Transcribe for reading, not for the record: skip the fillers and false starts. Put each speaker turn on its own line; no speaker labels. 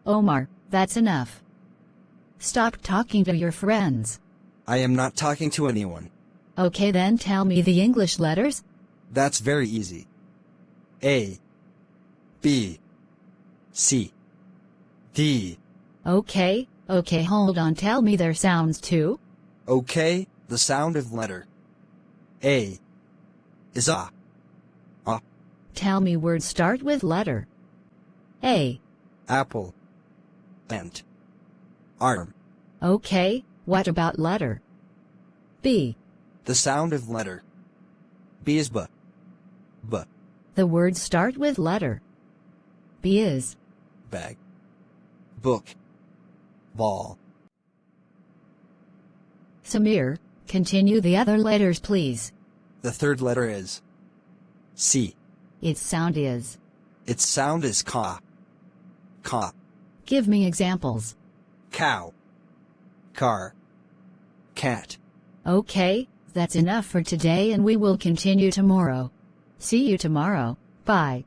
Omar, that's enough. Stop talking to your friends.
I am not talking to anyone.
Okay, then tell me the English letters.
That's very easy. A, B, C, D.
Okay, hold on, tell me their sounds too.
Okay, the sound of letter A is A. A.
Tell me words start with letter A.
Apple. Ant. Arm.
Okay, what about letter B?
The sound of letter B is B. B.
The words start with letter B is
Bag. Book. Ball.
Samir, continue the other letters please.
The third letter is C.
Its sound is.
Its sound is Ka. Ka.
Give me examples.
Cow. Car. Cat.
Okay, that's enough for today and we will continue tomorrow. See you tomorrow. Bye.